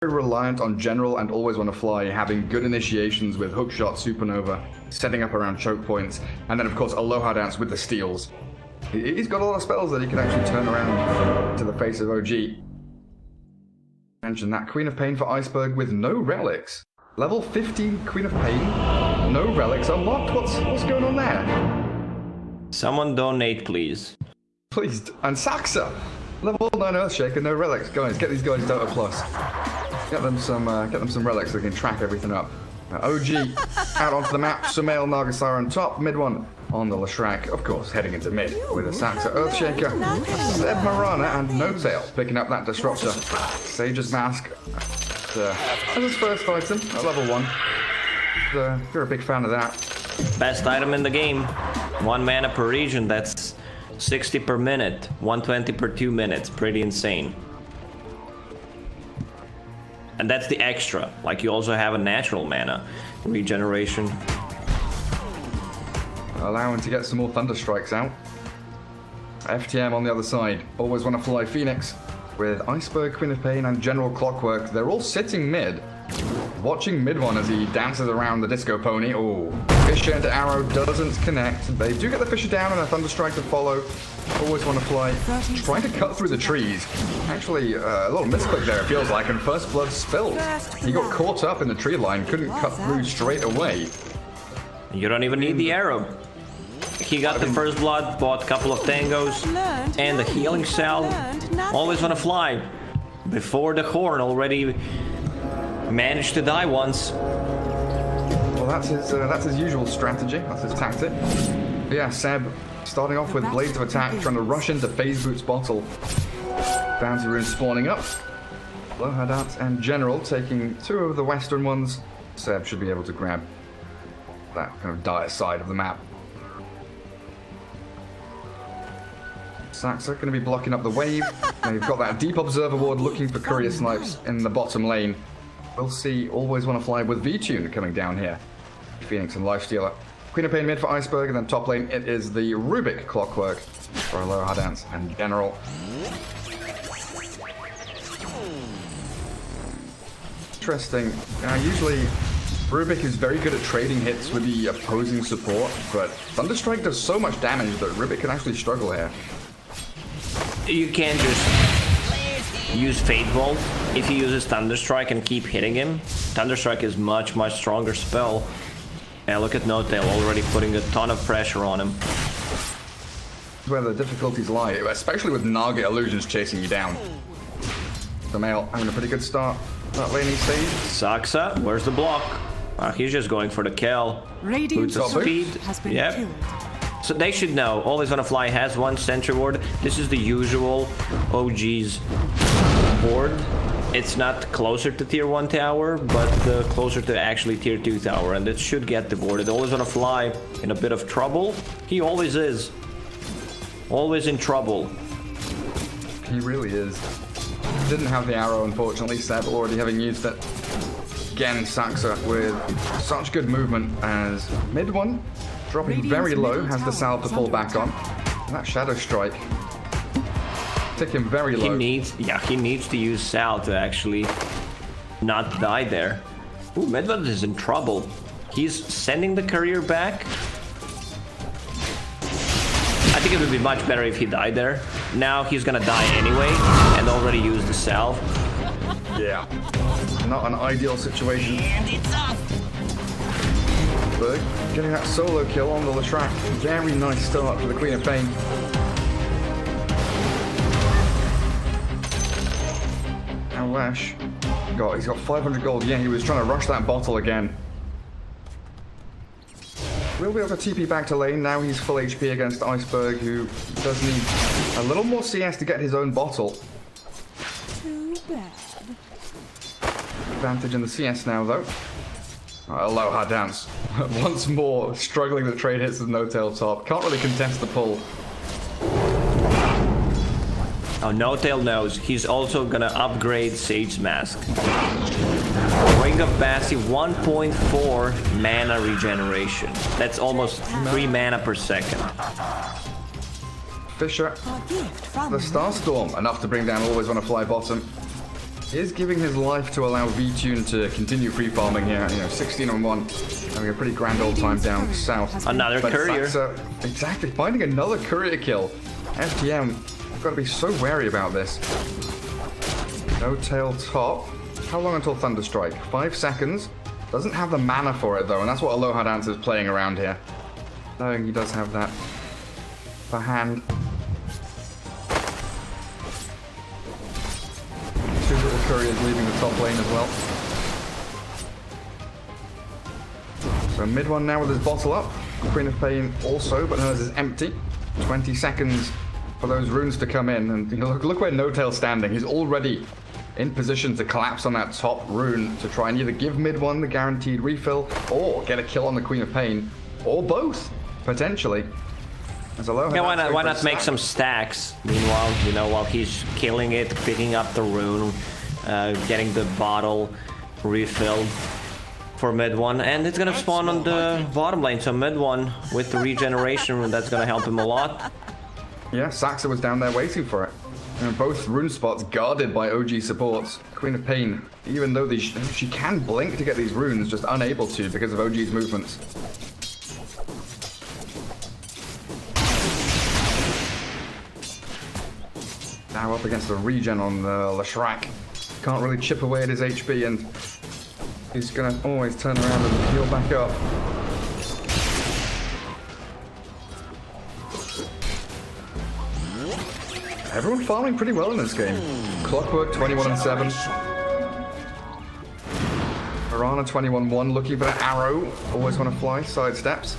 reliant on general and always want to fly, having good initiations with hookshot, supernova, setting up around choke points, and then of course Aloha Dance with the steals. He's got a lot of spells that he can actually turn around to the face of OG. Mention that Queen of Pain for Iceberg with no relics. Level 15 Queen of Pain, no relics unlocked. What's going on there? Someone donate, please. Please, and Saxa, level 9 Earthshaker, no relics. Guys, get these guys Dota Plus. Get them some relics so they can track everything up. OG out onto the map. Sumail Nagasara on top. Mid one on the Lashrak, of course, heading into mid with a Saxa Earthshaker. Zed Marana and No-Tail picking up that Disruptor. Sage's Mask as his first item at level 1. If you're a big fan of that. Best item in the game. 1 mana per region, that's 60 per minute. 120 per 2 minutes. Pretty insane. And that's the extra. Like, you also have a natural mana regeneration. Allowing to get some more Thunder Strikes out. FTM on the other side. Always want to fly Phoenix with Iceberg, Queen of Pain, and General Clockwork. They're all sitting mid. Watching mid one as he dances around the Disco Pony. Oh, Fisher into Arrow doesn't connect. They do get the Fisher down and a Thunder Strike to follow. Always want to fly. Trying to cut through the trees. Actually, a little misclick there, it feels like, and First Blood spilled. He got caught up in the tree line, couldn't cut through straight away. You don't even need the arrow. He got the First Blood, bought a couple of tangos, and the healing cell. Always want to fly. Before the Horn already managed to die once. Well, that's his usual strategy. That's his tactic. But yeah, Seb starting off with Blades of Attack, trying to rush into Phase Boot's bottle. Bounty Rune spawning up. Aloha Dance and General taking 2 of the western ones. Seb should be able to grab that kind of dire side of the map. Saxa going to be blocking up the wave. Now you've got that Deep Observer Ward looking for Courier Snipes in the bottom lane. We'll see Always Want to Fly with V-Tune coming down here. Phoenix and Lifestealer. Queen of Pain mid for Iceberg, and then top lane it is the Rubik Clockwork for Aloha Dance and General. Interesting. Usually Rubik is very good at trading hits with the opposing support, but Thunderstrike does so much damage that Rubik can actually struggle here. You can't just use Fate Bolt. If he uses Thunderstrike and keep hitting him, Thunderstrike is much stronger spell. Yeah, look at No-Tail already putting a ton of pressure on him. Where the difficulties lie, especially with Naga Illusions chasing you down. The male having a pretty good start. That laning stage. Saxa, where's the block? He's just going for the kill. Boots of speed. Yep. So they should know. Always Want to Fly has 1 Sentry Ward. This is the usual OG's board. It's not closer to tier 1 tower, but closer to actually tier 2 tower, and it should get devoted. Always Want to Fly in a bit of trouble. He always is. Always in trouble. He really is. Didn't have the arrow, unfortunately. Seb already having used it. Again, Saxa with such good movement as mid one, dropping very low, has the salve to fall back on. And that Shadow Strike ticking very low. He needs to use Sal to actually not die there. Ooh, Medved is in trouble. He's sending the courier back. I think it would be much better if he died there. Now he's gonna die anyway, and already used the salve. Yeah, not an ideal situation. But getting that solo kill on the Lashrak. Very nice start for the Queen of Pain. Now Lash, he's got 500 gold. Yeah, he was trying to rush that bottle again. We'll be able to TP back to lane. Now he's full HP against Iceberg, who does need a little more CS to get his own bottle. Too bad. Advantage in the CS now, though. Aloha Dance. Once more, struggling to trade hits with No-Tail top. Can't really contest the pull. Oh, No-Tail knows. He's also gonna upgrade Sage's Mask. Ring of Basti, 1.4 mana regeneration. That's almost 3 mana per second. Fisher, the Starstorm, enough to bring down Always Want to Fly bottom. He is giving his life to allow V-Tune to continue free farming here. You know, 16-on-1, having a pretty grand old time down south. Another courier. Exactly, finding another courier kill. FTM, got to be so wary about this. No tail top. How long until Thunderstrike? 5 seconds. Doesn't have the mana for it though, and that's what Aloha Dance is playing around here. Knowing he does have that for hand. 2 little couriers leaving the top lane as well. So mid one now with his bottle up. Queen of Pain also, but hers is empty. 20 seconds for those runes to come in, and you know, look where No Tail's standing. He's already in position to collapse on that top rune to try and either give mid one the guaranteed refill or get a kill on the Queen of Pain, or both potentially. Yeah, why not make some stacks? Meanwhile, you know, while he's killing it, picking up the rune, getting the bottle refilled for mid one, and it's gonna spawn on the bottom lane. So mid one with the regeneration rune, that's gonna help him a lot. Yeah, Saxa was down there waiting for it. And both rune spots guarded by OG supports. Queen of Pain, even though she can blink to get these runes, just unable to because of OG's movements. Now up against the regen on the Leshrac. Can't really chip away at his HP, and he's gonna always turn around and heal back up. Everyone farming pretty well in this game. Clockwork 21-7. Mirana 21-1, looking for that arrow. Always want to fly, side steps.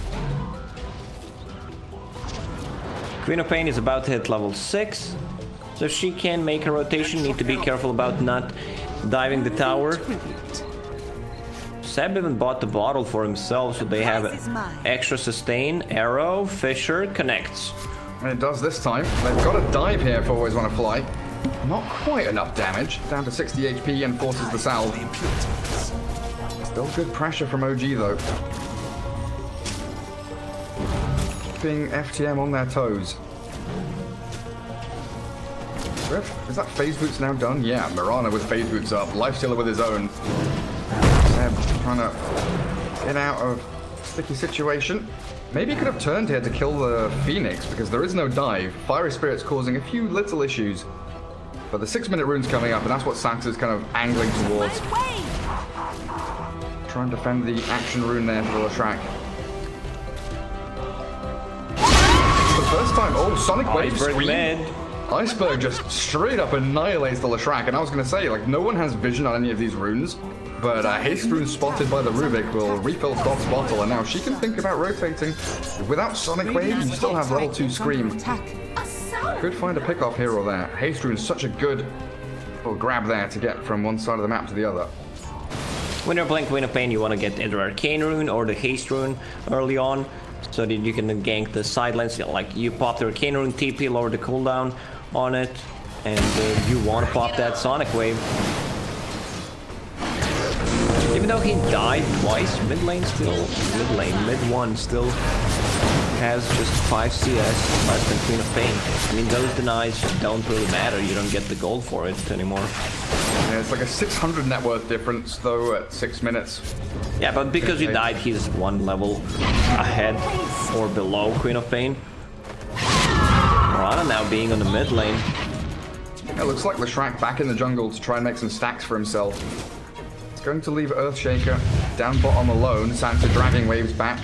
Queen of Pain is about to hit level 6. So she can make a rotation, need to be careful about not diving the tower. Seb even bought the bottle for himself, so they have extra sustain. Arrow, Fisher, connects. And it does this time. They've got a dive here for Always Wanna Fly. Not quite enough damage. Down to 60 HP and forces the salve. Still good pressure from OG though. Keeping FTM on their toes. Is that phase boots now done? Yeah, Mirana with phase boots up. Lifestealer with his own. Seb trying to get out of a sticky situation. Maybe he could have turned here to kill the Phoenix because there is no dive. Fiery Spirit's causing a few little issues. But the 6-minute rune's coming up, and that's what Saxa's kind of angling towards. Try and defend the action rune there for the Leshrac. For the first time, Sonic Wave Scream. Iceberg just straight up annihilates the Leshrac, and I was going to say, like, no one has vision on any of these runes, but Haste Rune spotted by the Rubik will refill Doc's bottle, and now she can think about rotating. Without Sonic Wave, you still have level 2 Scream. Could find a pick off here or there. Haste Rune's such a good little grab there to get from one side of the map to the other. When you're playing Queen of Pain, you want to get either Arcane Rune or the Haste Rune early on, so that you can gank the sidelines. Like, you pop the Arcane Rune, TP, lower the cooldown on it, and you want to pop that Sonic Wave. Even though he died twice, mid one still has just 5 CS less than Queen of Pain. I mean, those denies don't really matter, you don't get the gold for it anymore. Yeah, it's like a 600 net worth difference though at 6 minutes. Yeah, but because you died, he's 1 level ahead or below Queen of Pain. Mirana now being on the mid lane. It looks like Leshrac back in the jungle to try and make some stacks for himself. It's going to leave Earthshaker down bottom alone. Santa dragging waves back.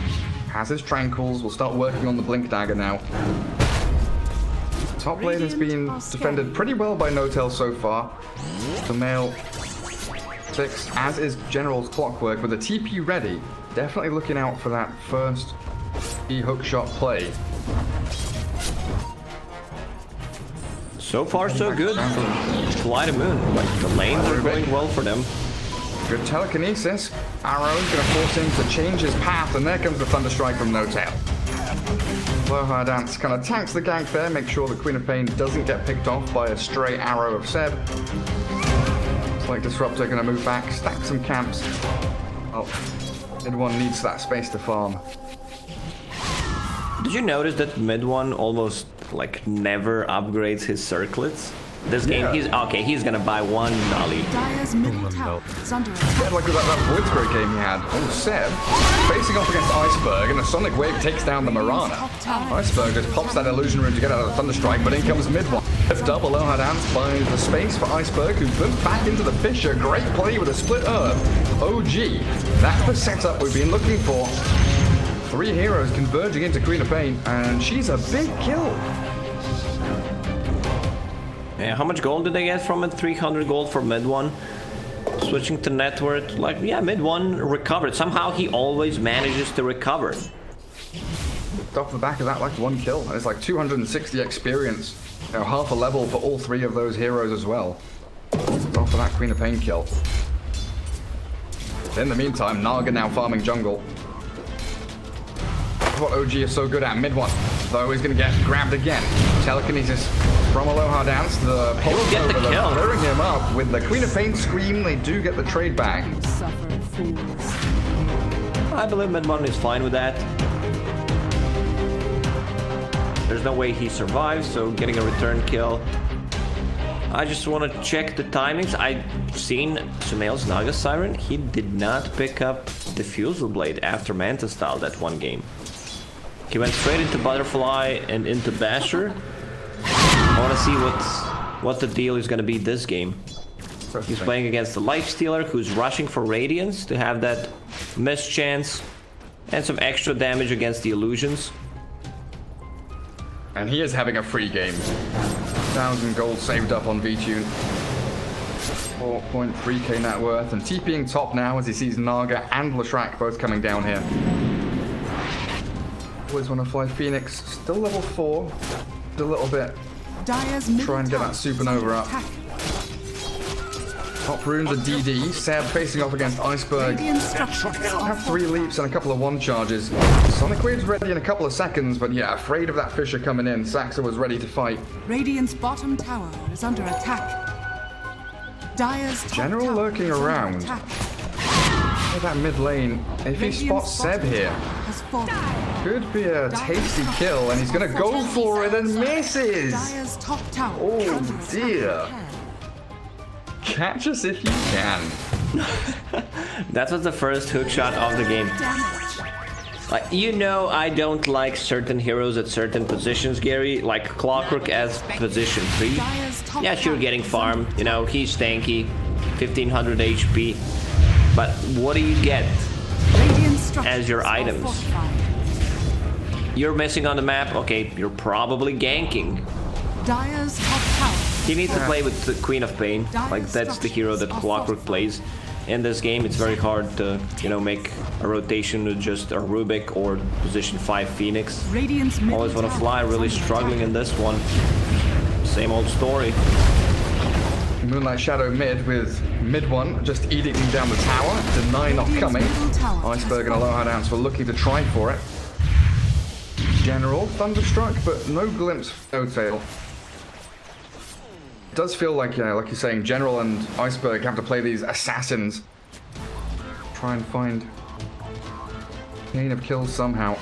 Has his Tranquils. Will start working on the Blink Dagger now. Top lane has been defended pretty well by No Tail so far. The male 6, as is General's Clockwork with a TP ready. Definitely looking out for that first hook shot play. So far, so good for Fly to Moon. Like, the lanes are going well for them. Good telekinesis. Arrow's going to force him to change his path, and there comes the Thunderstrike from No Tail. Aloha Dance kind of tanks the gank there, make sure the Queen of Pain doesn't get picked off by a stray arrow of Seb. Looks like Disruptor going to move back, stack some camps. Oh, mid one needs that space to farm. Did you notice that mid one almost like never upgrades his circlets? This game, he's gonna buy one Nolly. Dire's middle tower is under attack. Yeah, like that Void Spirit game he had. Oh, Seb facing off against Iceberg, and a Sonic Wave takes down the Marana. Iceberg just pops that illusion room to get out of the Thunderstrike, but in comes mid one. Lift up, Aloha Dance buys the space for Iceberg, who booms back into the Fissure. Great play with a split Earth. OG, that's the setup we've been looking for. 3 heroes converging into Queen of Pain, and she's a big kill. Yeah, how much gold did they get from it? 300 gold for mid one. Switching to net worth, like, yeah, mid one recovered. Somehow he always manages to recover. Off the back of that, like 1 kill. And it's like 260 experience. You know, half a level for all 3 of those heroes as well. Off of that Queen of Pain kill. In the meantime, Naga now farming jungle. That's what OG is so good at. Mid one, though, he's going to get grabbed again. Telekinesis from Aloha Dance. The He'll get the kill. Clearing him up with the Queen of Pain scream. They do get the trade back. Suffer fools. I believe mid one is fine with that. There's no way he survives, so getting a return kill. I just want to check the timings. I've seen Sumail's Naga Siren. He did not pick up the Fusel Blade after Manta Style that one game. He went straight into Butterfly and into Basher. I want to see what the deal is going to be this game. He's playing against the Lifestealer, who's rushing for Radiance to have that miss chance and some extra damage against the Illusions. And he is having a free game. 1,000 gold saved up on VTune. 4.3k net worth, and TPing top now as he sees Naga and Leshrac both coming down here. Always want to fly Phoenix, still level 4. A little bit. Try and get that Supernova up. Top runes are DD. Seb facing off against Iceberg. Have 3 leaps and a couple of 1 charges. Sonic Wave's ready in a couple of seconds, but yeah, afraid of that Fissure coming in. Saxa was ready to fight. Radiant's bottom tower is under attack. Dire's top General tower lurking is under around. attack. Look at that mid lane. If he spots Seb here, Has fallen. could be a tasty kill, and he's gonna go for it and misses. Dire's top tower Oh is under attack. dear. Catch us if you can. That was the first hook shot of the game. Like, you know, I don't like certain heroes at certain positions, Gary. Like Clockwork as position 3. Yeah, sure, getting farm. You know, he's tanky, 1500 HP. But what do you get as your items? You're missing on the map. Okay, you're probably ganking. Dire's top tower. He needs to play with the Queen of Pain. Like, that's the hero that Clockwork plays. In this game, it's very hard to, you know, make a rotation with just a Rubik or position 5 Phoenix. Always want to fly, really struggling in this one. Same old story. Moonlight Shadow mid with mid one just edicting down the tower. Deny not coming. Iceberg and Aloha Dance were looking to try for it. General Thunderstruck, but no glimpse of No Tail. It does feel like, yeah, like you're saying, General and Iceberg have to play these assassins. Try and find gain of kills somehow.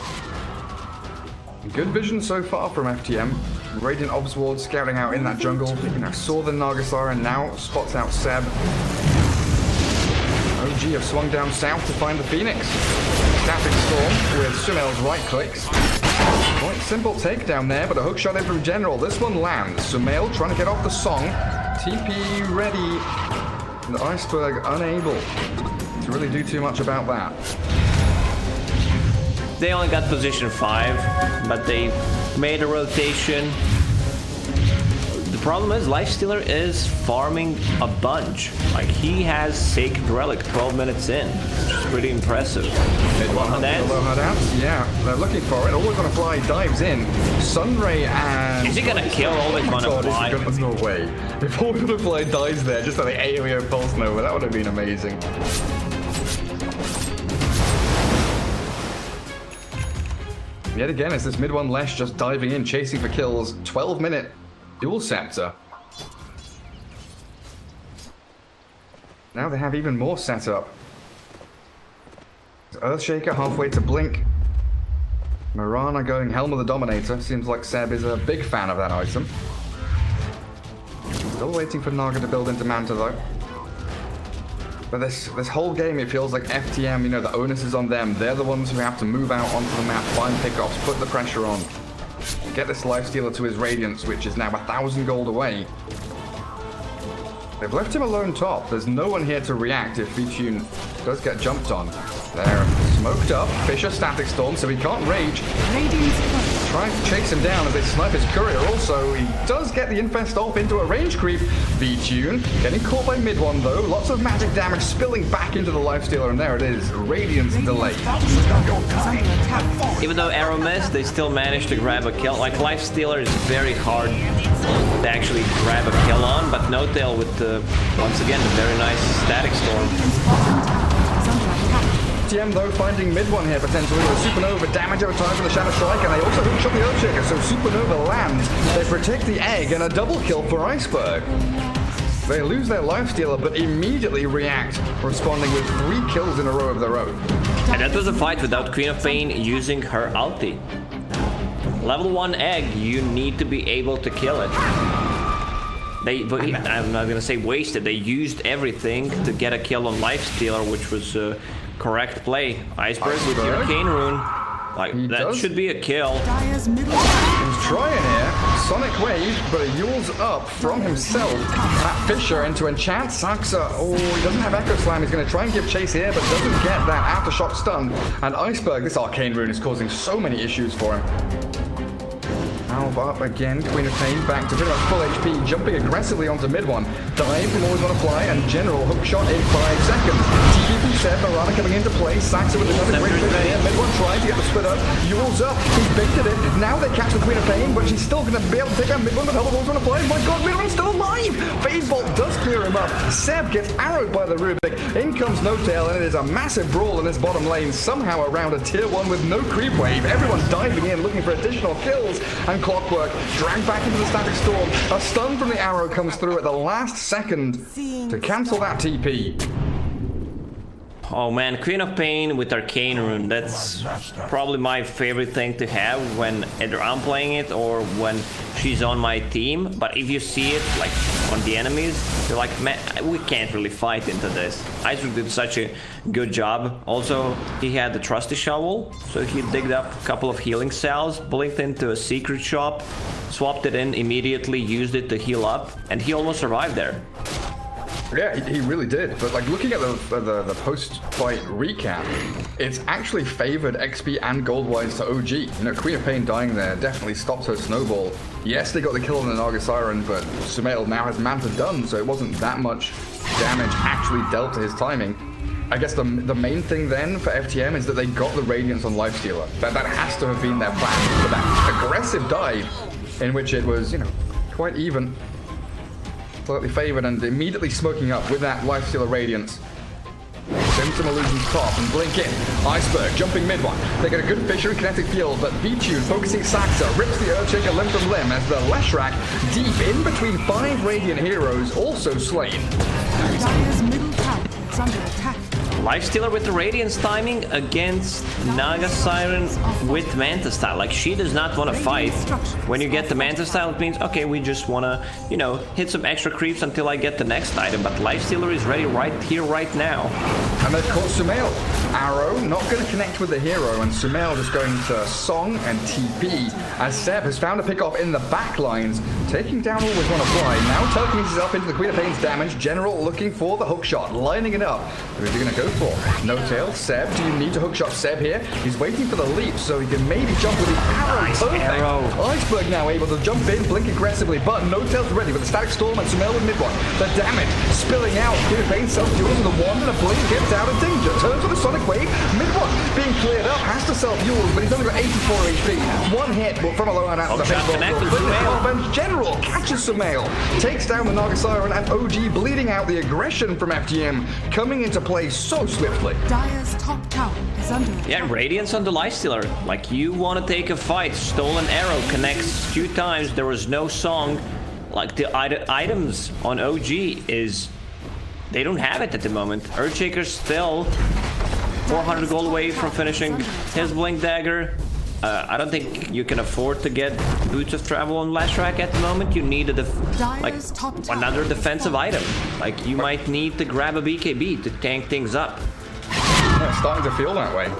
Good vision so far from FTM. Radiant Obs Ward scouting out in that jungle. You know, saw the Nagasara and now spots out Seb. OG have swung down south to find the Phoenix. Static Storm with Sumail's right clicks. Quite simple takedown there, but a hook shot in from General. This one lands. Sumail trying to get off the song. TP ready. And Iceberg unable to really do too much about that. They only got position 5, but they made a rotation. The problem is Lifestealer is farming a bunch. Like, he has Sacred Relic 12 minutes in, which is pretty impressive. Aloha Dance, yeah, they're looking for it. Always on a fly, dives in. Sunray and... Is he gonna kill Always on a Fly? No way. If Always on a Fly dies there, just like the AoE Pulse Nova, that would have been amazing. Yet again, it's this mid one Lesh just diving in, chasing for kills. 12-minute dual scepter. Now they have even more setup. Earthshaker halfway to Blink. Marana going Helm of the Dominator. Seems like Seb is a big fan of that item. Still waiting for Naga to build into Manta though. But this whole game, it feels like FTM, you know, the onus is on them. They're the ones who have to move out onto the map, find pickoffs, put the pressure on. Get this Lifestealer to his Radiance, which is now 1,000 gold away. They've left him alone top. There's no one here to react if VTune does get jumped on. They're smoked up. Fisher static storm, so he can't rage. Trying to chase him down as they snipe his courier. Also, he does get the Infest off into a range creep. VTune getting caught by mid one though. Lots of magic damage spilling back into the Lifestealer, and there it is. Radiance delay. Even though Arrow missed, they still managed to grab a kill. Like, Lifestealer is very hard to actually grab a kill on, but No Tail with the, once again, the very nice static storm. FTM though finding mid one here potentially with a Supernova damage over time from the Shadow Strike, and they also hook shot the Earthshaker, so Supernova lands. They protect the egg and a double kill for Iceberg. They lose their Lifestealer but immediately react, responding with 3 kills in a row of their own. And that was a fight without Queen of Pain using her ulti. Level 1 egg, you need to be able to kill it. I'm not gonna say wasted, they used everything to get a kill on Lifestealer, which was correct play. Iceberg with your Arcane Rune. Like, that should be a kill. He's trying here. Sonic Wave, but a Yule's up from himself. That Fisher into Enchant. Saxa, oh, he doesn't have Echo Slam. He's going to try and give chase here, but doesn't get that Aftershock stun. And Iceberg, this Arcane Rune is causing so many issues for him. Alva up again, Queen of Pain back to pretty much full HP, jumping aggressively onto mid one. Dive from Always Wanna Fly, and General hook shot in 5 seconds. TP set, Marana coming into play, Saxa with another great bit here. Mid one trying to get the split up, Yule's up, he's baited it. Now they catch the Queen of Pain, but she's still going to be able to take out mid one with Always Wanna Fly. My god, mid one's still alive! Fade Bolt does clear him up. Seb gets arrowed by the Rubik. In comes No Tail, and it is a massive brawl in this bottom lane, somehow around a tier 1 with no creep wave. Everyone's diving in, looking for additional kills, and Clockwork dragged back into the static storm. A stun from the arrow comes through at the last second to cancel that TP. Oh man, Queen of Pain with Arcane Rune, that's probably my favorite thing to have when either I'm playing it or when she's on my team. But if you see it like on the enemies, you're like, man, we can't really fight into this. Iceberg did such a good job. Also, he had the Trusty Shovel, so he digged up a couple of healing cells, blinked into a secret shop, swapped it in immediately, used it to heal up, and he almost survived there. Yeah, he really did. But like looking at the post-fight recap, it's actually favored XP and gold-wise to OG. You know, Queen of Pain dying there definitely stopped her snowball. Yes, they got the kill on the Naga Siren, but Sumail now has Manta done, so it wasn't that much damage actually dealt to his timing. I guess the main thing then for FTM is that they got the Radiance on Lifestealer. That has to have been their plan for that aggressive dive, in which it was, you know, quite even. Slightly favored and immediately smoking up with that Lifestealer Radiance. Symptom Illusions top and blink in. Iceberg jumping mid one. They get a good Fisher and Kinetic Field, but VTune focusing Saxa rips the Earthshaker limb from limb as the Leshrac deep in between 5 Radiant heroes also slain. Dire's middle tower is under attack. Lifestealer with the Radiance timing against Naga Siren with Manta Style. Like, she does not want to fight. When you get the Manta Style, it means, okay, we just want to, you know, hit some extra creeps until I get the next item. But Lifestealer is ready right here, right now. And they've caught Sumail. Arrow not going to connect with the hero, and Sumail just going to Song and TP as Seb has found a pick-off in the back lines, taking down Always Wanna Fly. Now telekinesis up into the Queen of Pain's damage. General looking for the hook shot, lining it up. Who's he going to go for? No Tail, Seb, do you need to hook shot Seb here? He's waiting for the leap so he can maybe jump with the arrow. Nice arrow. Iceberg now able to jump in, blink aggressively, but No Tail's ready with the Static Storm and Sumail with mid one. The damage spilling out. Queen of Pain self-fuels with a wand and a blink, gets out of danger. Turns with a Sonic Wave, mid one being cleared up, has to self-fuels, but he's only got 84 HP. One hit from a low hand out of the head. General catches Sumail, takes down the Naga Siren, and OG bleeding out. The aggression from FTM coming into play so swiftly. Dire's top tower is under attack. Yeah, Radiance on the Lifestealer. Like, you want to take a fight. Stolen Arrow connects 2 times. There was no song. Like, the items on OG is... they don't have it at the moment. Earthshaker's still 400 gold away from finishing his Blink Dagger. I don't think you can afford to get Boots of Travel on Lashrak at the moment. You need another defensive item. Like, you might need to grab a BKB to tank things up. Yeah, it's starting to feel that way.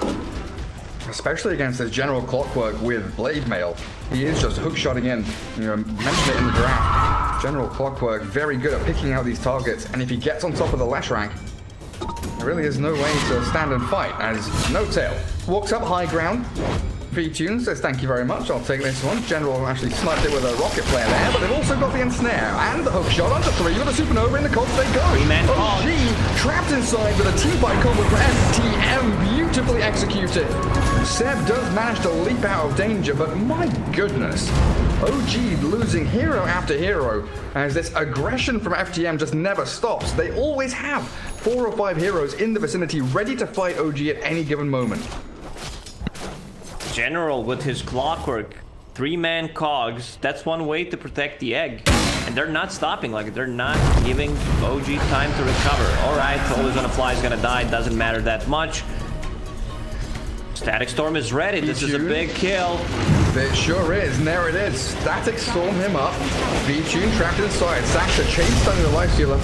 Especially against this General Clockwork with Blade Mail. He is just hookshotting in. You know, mentioned it in the draft. General Clockwork, very good at picking out these targets, and if he gets on top of the Lashrak, there really is no way to stand and fight, as No Tail walks up high ground. V-Tune says thank you very much, I'll take this one. General actually sniped it with a rocket flare there, but they've also got the ensnare and the hook shot onto 3 with a supernova in the cogs they go. OG trapped inside with a team fight combo for FTM, beautifully executed. Seb does manage to leap out of danger, but my goodness, OG losing hero after hero, as this aggression from FTM just never stops. They always have 4 or 5 heroes in the vicinity ready to fight OG at any given moment. General with his Clockwork, 3-man cogs, that's one way to protect the egg. And they're not stopping, like they're not giving OG time to recover. Alright, Always on a Fly is gonna die, doesn't matter that much. Static Storm is ready, this is a big kill. It sure is, and there it is. Static Storm him up. V-Tune trapped inside. Sasha chain stunning the Lifestealer.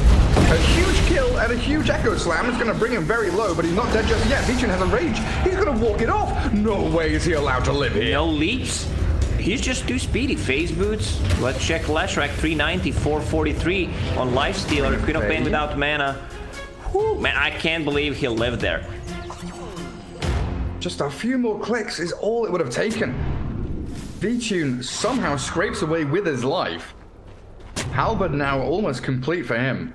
A huge kill and a huge Echo Slam. It's going to bring him very low, but he's not dead just yet. V-Tune has a rage. He's going to walk it off. No way is he allowed to live here. No leaps. He's just too speedy. Phase boots. Let's check Lashrak. 390, 443 on Lifestealer. Queen of Pain without mana. Whew, man, I can't believe he'll live there. Just a few more clicks is all it would have taken. V-Tune somehow scrapes away with his life. Halberd now almost complete for him.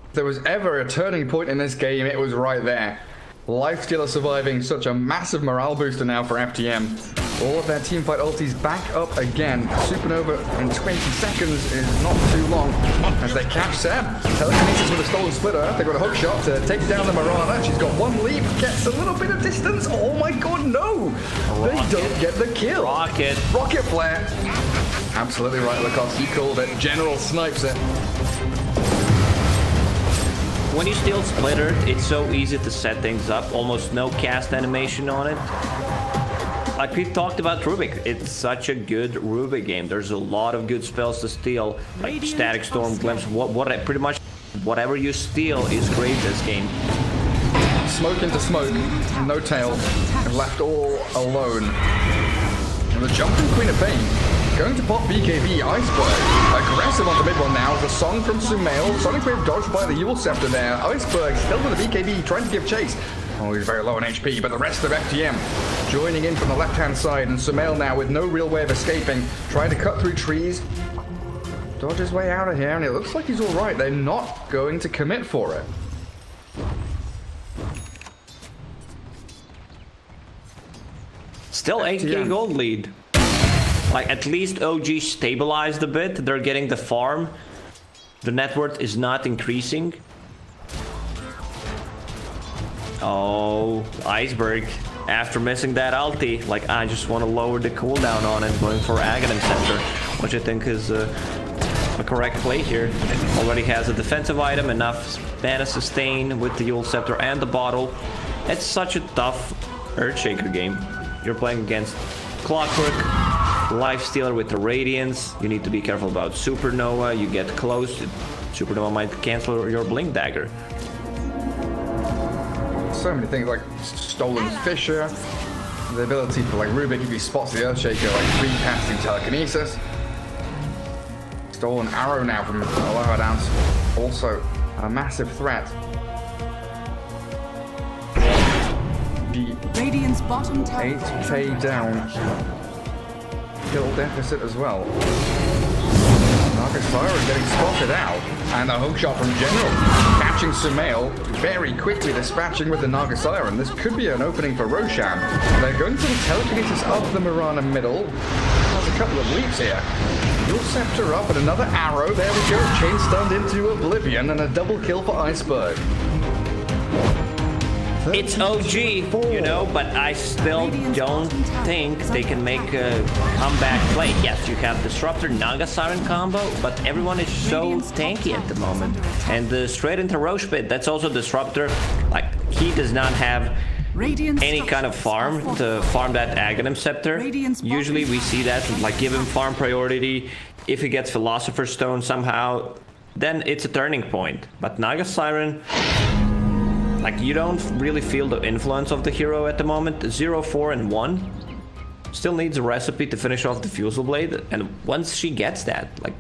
If there was ever a turning point in this game, it was right there. Lifestealer surviving, such a massive morale booster now for FTM. All of their teamfight ultis back up again. Supernova in 20 seconds is not too long as they catch Seb. Telekinesis with a stolen splitter. They've got a hook shot to take down the Mirana. She's got one leap, gets a little bit of distance. Oh my god, no! They don't get the kill. Rocket flare. Absolutely right, Lacoste. You called it. General snipes it. When you steal Splitter, it's so easy to set things up. Almost no cast animation on it. Like we talked about Rubik, it's such a good Rubik game. There's a lot of good spells to steal, like Static Storm, Glimpse, pretty much whatever you steal is great this game. Smoke into smoke, No Tail, left all alone. And the jumping Queen of Pain, going to pop BKB, Iceberg, aggressive on the mid one now, the song from Sumail, Sonic Wave dodged by the Yule Scepter there, Iceberg still with the BKB, trying to give chase. Oh, he's very low on HP, but the rest of FTM joining in from the left-hand side, and Sumail now with no real way of escaping, trying to cut through trees. Dodge his way out of here, and it looks like he's all right. They're not going to commit for it. Still 8k gold lead. Like, at least OG stabilized a bit. They're getting the farm. The net worth is not increasing. Oh, Iceberg. After missing that ulti, like, I just want to lower the cooldown on it, going for Aghanim Center, which I think is a correct play here. Already has a defensive item, enough mana sustain with the Yule Scepter and the bottle. It's such a tough Earthshaker game. You're playing against Clockwork, Lifestealer with the Radiance. You need to be careful about Supernova. You get close, Supernova might cancel your Blink Dagger. So many things like Stolen Fissure, the ability for like Rubik if he spots the Earthshaker, like free casting Telekinesis. Stolen Arrow now from Aloha Dance, also a massive threat. The Radiant's bottom tower 8k down, kill deficit as well. Nagasira getting spotted out, and a hook shot from General, catching Sumail, very quickly dispatching with the Nagasira. This could be an opening for Roshan. They're going to telekinesis up the Mirana middle. Has a couple of leaps here. Yule Scepter up and another arrow. There we go. Chain stunned into oblivion and a double kill for Iceberg. It's OG, you know, but I still don't think they can make a comeback play. Yes, you have Disruptor, Naga Siren combo, but everyone is so tanky at the moment. And straight into Roche Pit, that's also Disruptor. Like, he does not have any kind of farm to farm that Aghanim Scepter. Usually we see that, like give him farm priority. If he gets Philosopher's Stone somehow, then it's a turning point. But Naga Siren, like you don't really feel the influence of the hero at the moment. 0, 4, and 1. Still needs a recipe to finish off the Fusel Blade. And once she gets that, like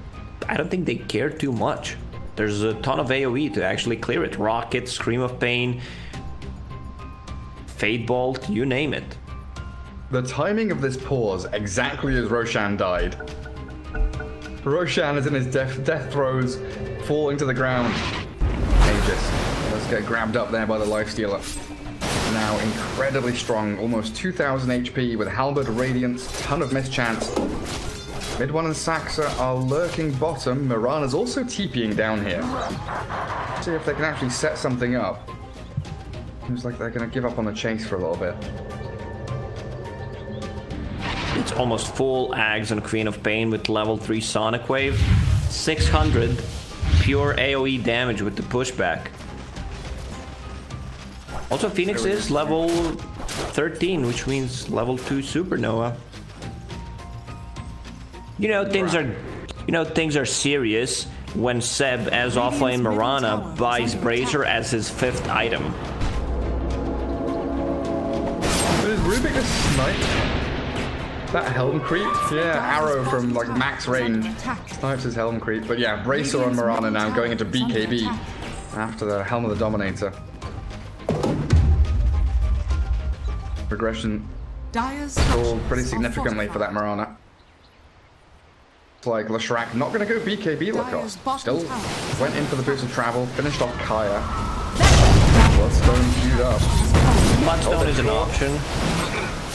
I don't think they care too much. There's a ton of AoE to actually clear it. Rocket, Scream of Pain, Fade Bolt, you name it. The timing of this pause, exactly as Roshan died. Roshan is in his death throes, falling to the ground. Aegis. Let's get grabbed up there by the Lifestealer. Now incredibly strong, almost 2000 HP with Halberd Radiance, ton of mischance. Mid 1 and Saxa are lurking bottom. Mirana's also TPing down here. See if they can actually set something up. Seems like they're going to give up on the chase for a little bit. It's almost full Ags on Queen of Pain with level 3 Sonic Wave. 600 pure AoE damage with the pushback. Also, Phoenix is level 13, which means level 2 Supernova. Things are serious when Seb, as offlane Mirana, buys Bracer as his 5th item. Is Rubik a snipe? That Helm Creep? Yeah, arrow from like max range. Snipes his Helm Creep. But yeah, Bracer on Mirana now going into BKB after the Helm of the Dominator. Progression stalled pretty significantly for that Mirana. It's like Leshrac not going to go BKB Lacoste. Still went in for the boost of travel, finished off Kaya. Bloodstone queued up. Bloodstone is an option.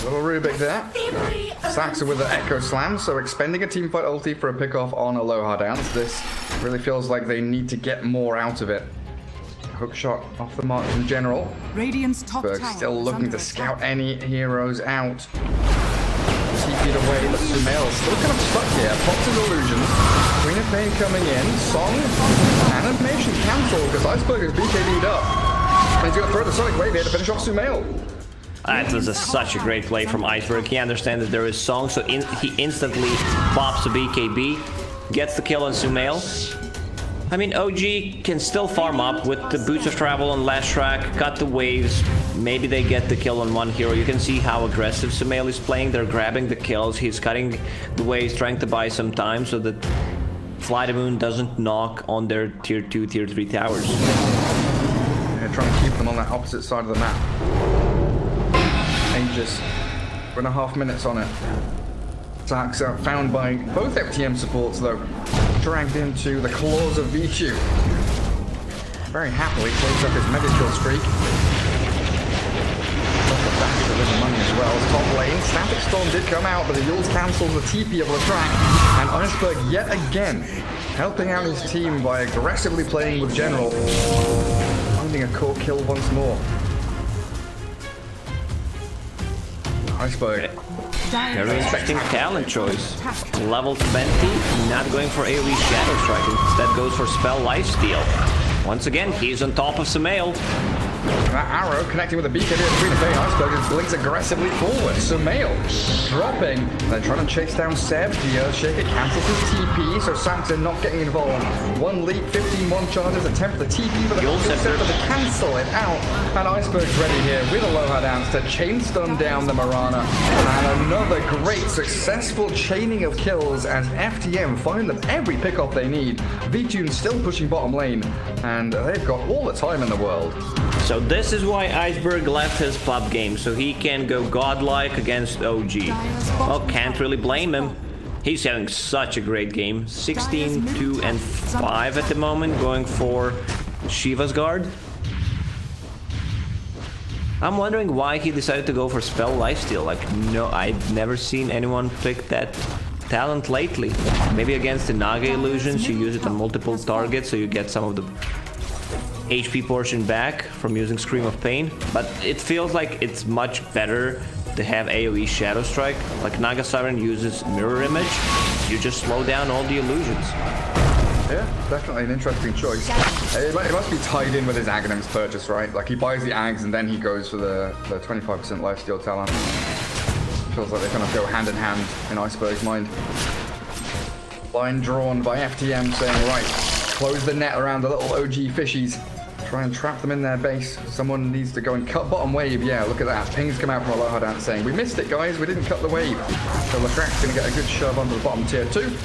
Little Rubik there. Saxa with the Echo Slam, so expending a teamfight ulti for a pickoff on Aloha Dance. This really feels like they need to get more out of it. Hook shot off the mark in general. Berg still looking to scout any heroes out. TP'd away, but Sumail still kind of stuck here. Pops his illusions. Queen of Pain coming in. Song. Animation cancelled because Iceberg is BKB'd up. And he's going to throw the Sonic Wave here to finish off Sumail. That was such a great play from Iceberg. He understands that there is Song, so he instantly pops a BKB, gets the kill on Sumail. I mean, OG can still farm up with the boots of travel on Leshrac, cut the waves. Maybe they get the kill on one hero. You can see how aggressive Sumail is playing. They're grabbing the kills. He's cutting the waves, trying to buy some time so that Fly the Moon doesn't knock on their tier 2, tier 3 towers. Yeah, trying to keep them on that opposite side of the map. Aegis, 1.5 minutes on it. Saxa found by both FTM supports though. Dragged into the claws of Vichu. Very happily closed up his mega kill streak. Back to the money as well. Top lane, Static Storm did come out, but the Yules cancelled the TP of Leshrac. And Iceberg yet again helping out his team by aggressively playing with General. Finding a core kill once more. Iceberg. Very interesting talent choice. Level 20, not going for AoE Shadow Strike, instead goes for Spell Lifesteal. Once again, he's on top of Sumail. That arrow connecting with the BKB at Queen of Pain. Iceberg blinks aggressively forward. Sumail dropping. They're trying to chase down Seb. The Earthshaker cancels his TP, so Saxon not getting involved. One leap, 15-1 charges, attempt the TP for the Scepter to cancel it out. And Iceberg's ready here with Aloha Dance to chain stun down the Mirana. And another great successful chaining of kills as FTM find them every pickoff they need. V-Tune's still pushing bottom lane, and they've got all the time in the world. So this is why Iceberg left his pub game, so he can go godlike against OG. Well, can't really blame him. He's having such a great game. 16, 2, and 5 at the moment, going for Shiva's Guard. I'm wondering why he decided to go for Spell Lifesteal. Like, no, I've never seen anyone pick that talent lately. Maybe against the Naga Illusions, you use it on multiple targets, so you get some of the HP portion back from using Scream of Pain, but it feels like it's much better to have AoE Shadow Strike. Like Naga Siren uses Mirror Image, you just slow down all the illusions. Yeah, definitely an interesting choice. It must be tied in with his Aghanim's purchase, right? Like he buys the Ags and then he goes for the 25% lifesteal talent. Feels like they kind of go hand in hand in Iceberg's mind. Line drawn by FTM saying, right, close the net around the little OG fishies. Try and trap them in their base. Someone needs to go and cut bottom wave. Yeah, look at that. Pings come out from Aloha Dance saying, we missed it, guys. We didn't cut the wave. So Lecrack's going to get a good shove onto the bottom tier 2.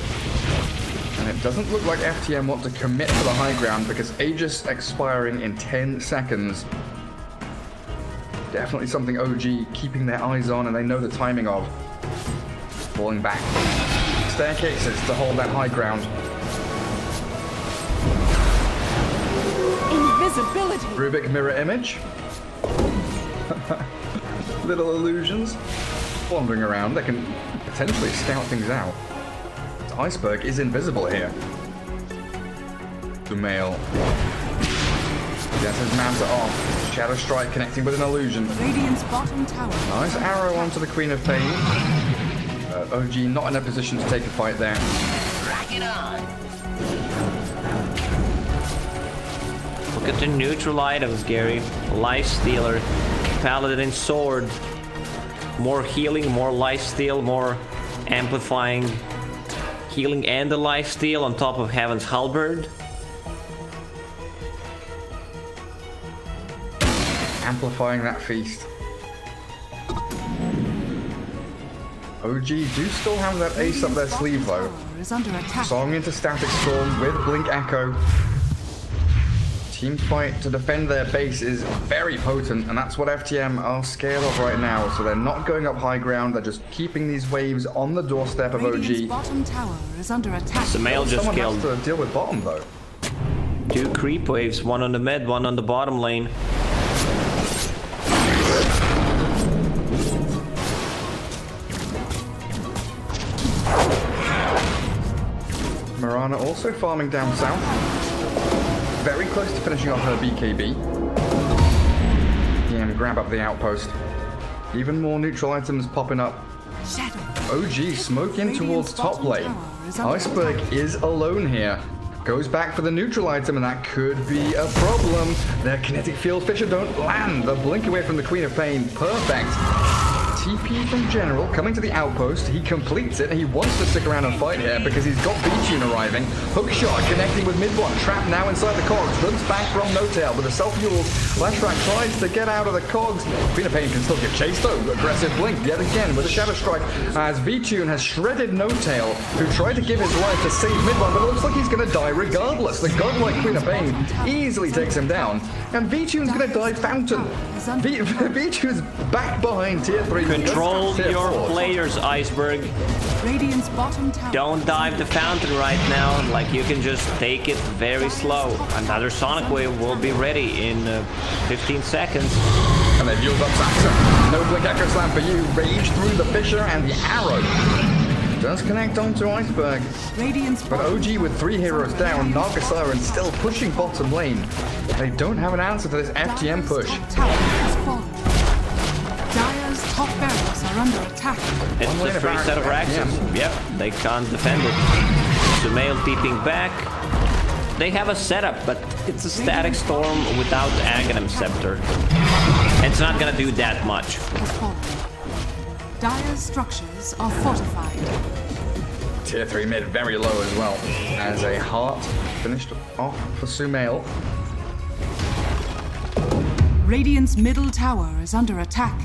And it doesn't look like FTM want to commit to the high ground because Aegis expiring in 10 seconds. Definitely something OG keeping their eyes on and they know the timing of. Falling back. Staircases to hold that high ground. Invisibility. Rubik mirror image. Little illusions. Wandering around. They can potentially scout things out. Iceberg is invisible here. The male. Yes, his manta off. Shadow Strike connecting with an illusion. Radiant's bottom tower. Nice arrow onto the Queen of Pain. OG not in a position to take a fight there. Rack it on. Look at the neutral items, Gary. Lifestealer, Paladin Sword. More healing, more lifesteal, more amplifying healing and the lifesteal on top of Heaven's Halberd. Amplifying that feast. OG do still have that ace up their sleeve though. Song into Static Storm with Blink Echo. Team fight to defend their base is very potent, and that's what FTM are scared of right now. So they're not going up high ground, they're just keeping these waves on the doorstep of OG. Bottom tower is under attack. Samael just Someone killed. has to deal with bottom though. 2 creep waves, one on the mid, one on the bottom lane. Mirana also farming down south. Very close to finishing off her BKB. Yeah, grab up the outpost. Even more neutral items popping up. Shadow. OG smoke in towards top lane. Iceberg is alone here. Goes back for the neutral item and that could be a problem. Their kinetic field Fisher don't land. The blink away from the Queen of Pain. Perfect. TP from General coming to the outpost. He completes it and he wants to stick around and fight here because he's got B-Tune arriving. Hook shot connecting with mid one. Trapped now inside the cogs. Runs back from No Tail with a self-fueled. Flashback tries to get out of the cogs. Queen of Pain can still get chased though. Aggressive blink yet again with a Shadow Strike as B-Tune has shredded No Tail, who tried to give his life to save mid one, but it looks like he's going to die regardless. The godlike Queen of Pain easily takes him down. And B-Tune's going to die Fountain. B-Tune's back behind tier 3. Control your players, Iceberg. Radiant's bottom tower. Don't dive the fountain right now. Like, you can just take it very slow. Another Sonic Wave will be ready in 15 seconds. And they've used up Saxon. No Blink Echo Slam for you. Rage through the Fissure and the arrow. Does connect onto Iceberg. But OG with 3 heroes down, Naga Siren still pushing bottom lane. They don't have an answer to this FTM push. Dire's top barracks are under attack. It's a free set of Raxes. Yep, they can't defend it. Samael peeping back. They have a setup, but it's a Static Storm without Aghanim Scepter. It's not gonna do that much. Dire's structures are fortified. Tier 3 mid very low as well. As a heart finished off for Sumail. Radiant's middle tower is under attack.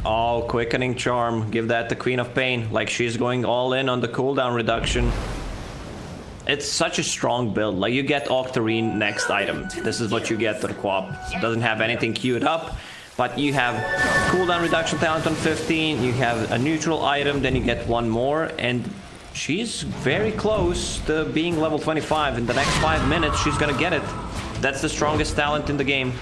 Oh, Quickening Charm. Give that to Queen of Pain. Like, she's going all in on the cooldown reduction. It's such a strong build. Like, you get Octarine next item. This is what you get to the co-op. Doesn't have anything queued up, but you have cooldown reduction talent on 15, you have a neutral item, then you get one more, and she's very close to being level 25. In the next 5 minutes, she's gonna get it. That's the strongest talent in the game.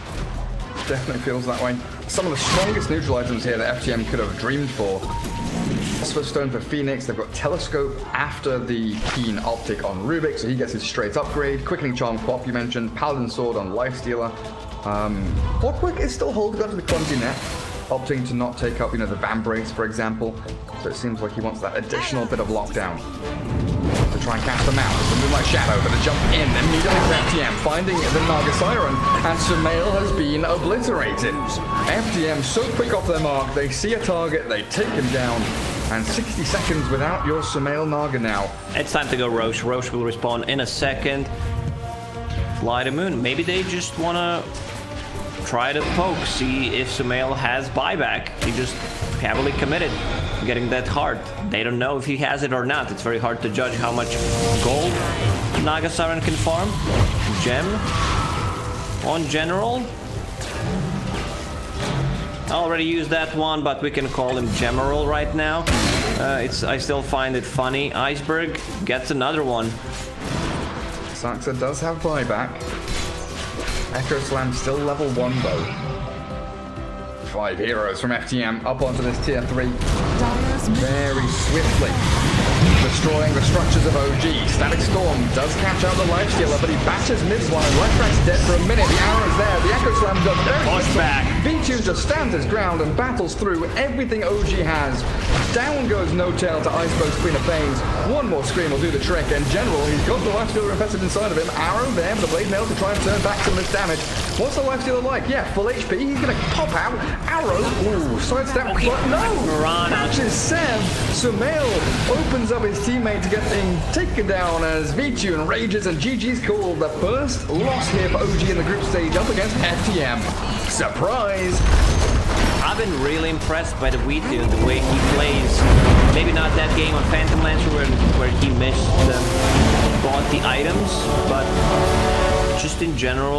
Definitely feels that way. Some of the strongest neutral items here that FTM could have dreamed for. Phosphorus Stone for Phoenix. They've got Telescope after the Keen Optic on Rubik, so he gets his straight upgrade. Quickening Charm Quap you mentioned. Paladin Sword on Lifestealer. Clockwork is still holding onto the clumsy net, opting to not take up, the Vambrace, for example. So it seems like he wants that additional bit of lockdown to try and catch them out. The Moonlight Shadow, but a jump in immediately for FTM, finding the Naga Siren, and Sumail has been obliterated. FTM so quick off their mark, they see a target, they take him down, and 60 seconds without your Sumail Naga now. It's time to go Roche. Roche will respawn in a second. Fly the Moon. Maybe they just want to try to poke, see if Sumail has buyback. He just heavily committed getting that hard. They don't know if he has it or not. It's very hard to judge how much gold Naga Siren can farm. Gem on General. I already used that one, but we can call him Gemeral right now. I still find it funny. Iceberg gets another one. Saxa does have buyback. Echo Slam still level 1 though. 5 heroes from FTM up onto this tier 3. Very swiftly destroying the structures of OG. Static Storm does catch out the Lifestealer, but he bashes mid-one. Lifetrack's dead for a minute. The arrow's there. The Echo Slam does push back. V2 just stands his ground and battles through everything OG has. Down goes No Tail to Iceberg's Queen of Pains. One more scream will do the trick. And General, he's got the Lifestealer infested inside of him. Arrow there with the Blade Nail to try and turn back some of this damage. What's the Lifestealer like? Yeah, full HP. He's going to pop out. Arrow. Ooh, sidestep. Okay. But no! Mirana. Catches Sev. Sumail opens up his teammate to get him taken down as V2 enrages, and GG's called. The first loss here for OG in the group stage up against FTM. Surprise! I've been really impressed by the V2 and the way he plays. Maybe not that game on Phantom Lancer where he missed bought the items, but just in general.